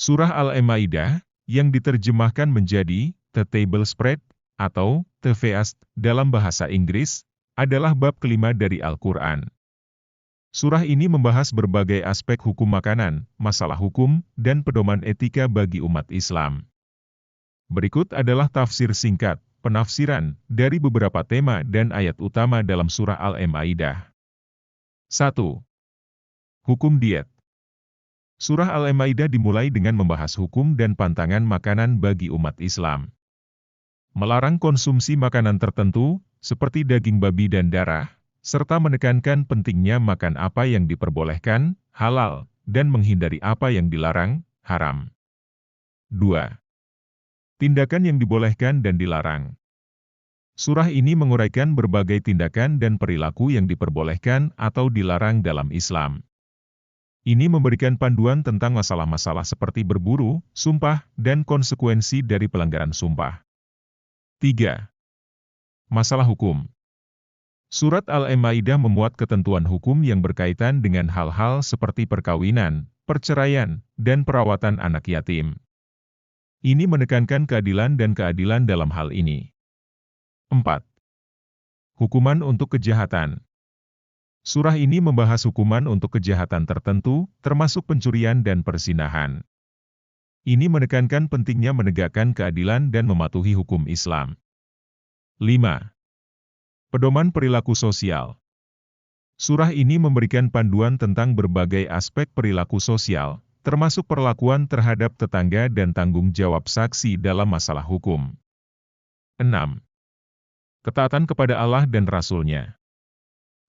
Surah Al-Maidah, yang diterjemahkan menjadi The Table Spread atau The Feast dalam bahasa Inggris, adalah bab kelima dari Al-Quran. Surah ini membahas berbagai aspek hukum makanan, masalah hukum, dan pedoman etika bagi umat Islam. Berikut adalah tafsir singkat, penafsiran, dari beberapa tema dan ayat utama dalam surah Al-Maidah. 1. Hukum diet. Surah Al-Maidah dimulai dengan membahas hukum dan pantangan makanan bagi umat Islam. Melarang konsumsi makanan tertentu, seperti daging babi dan darah, serta menekankan pentingnya makan apa yang diperbolehkan, halal, dan menghindari apa yang dilarang, haram. 2. Tindakan yang dibolehkan dan dilarang. Surah ini menguraikan berbagai tindakan dan perilaku yang diperbolehkan atau dilarang dalam Islam. Ini memberikan panduan tentang masalah-masalah seperti berburu, sumpah, dan konsekuensi dari pelanggaran sumpah. 3. Masalah hukum. Surat Al-Maidah memuat ketentuan hukum yang berkaitan dengan hal-hal seperti perkawinan, perceraian, dan perawatan anak yatim. Ini menekankan keadilan dan keadilan dalam hal ini. 4. Hukuman untuk kejahatan. Surah ini membahas hukuman untuk kejahatan tertentu, termasuk pencurian dan perzinahan. Ini menekankan pentingnya menegakkan keadilan dan mematuhi hukum Islam. 5. Pedoman perilaku sosial. Surah ini memberikan panduan tentang berbagai aspek perilaku sosial, termasuk perlakuan terhadap tetangga dan tanggung jawab saksi dalam masalah hukum. 6. Ketaatan kepada Allah dan Rasul-Nya.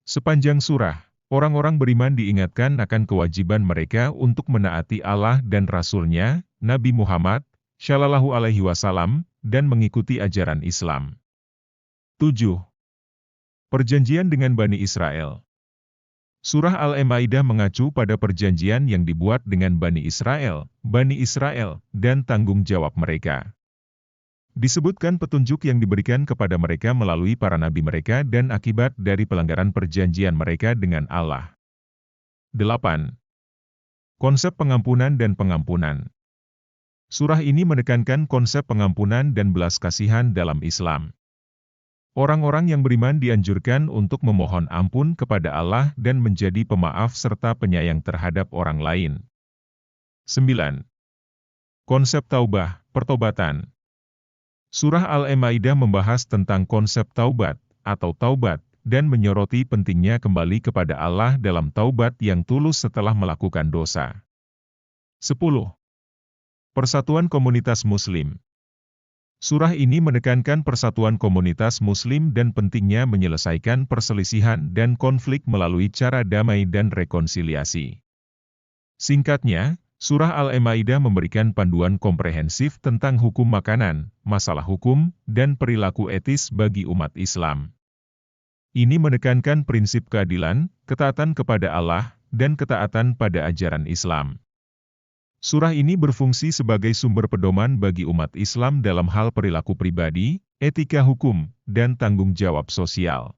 Sepanjang surah, orang-orang beriman diingatkan akan kewajiban mereka untuk menaati Allah dan Rasul-Nya, Nabi Muhammad, Shallallahu Alaihi Wasallam, dan mengikuti ajaran Islam. 7. Perjanjian dengan Bani Israel. Surah Al-Maidah mengacu pada perjanjian yang dibuat dengan Bani Israel, dan tanggung jawab mereka. Disebutkan petunjuk yang diberikan kepada mereka melalui para nabi mereka dan akibat dari pelanggaran perjanjian mereka dengan Allah. 8. Konsep pengampunan dan pengampunan. Surah ini menekankan konsep pengampunan dan belas kasihan dalam Islam. Orang-orang yang beriman dianjurkan untuk memohon ampun kepada Allah dan menjadi pemaaf serta penyayang terhadap orang lain. 9. Konsep taubah, pertobatan. Surah Al-Maidah membahas tentang konsep taubat, atau taubat, dan menyoroti pentingnya kembali kepada Allah dalam taubat yang tulus setelah melakukan dosa. 10. Persatuan komunitas Muslim. Surah ini menekankan persatuan komunitas Muslim dan pentingnya menyelesaikan perselisihan dan konflik melalui cara damai dan rekonsiliasi. Singkatnya, Surah Al-Maidah memberikan panduan komprehensif tentang hukum makanan, masalah hukum, dan perilaku etis bagi umat Islam. Ini menekankan prinsip keadilan, ketaatan kepada Allah, dan ketaatan pada ajaran Islam. Surah ini berfungsi sebagai sumber pedoman bagi umat Islam dalam hal perilaku pribadi, etika hukum, dan tanggung jawab sosial.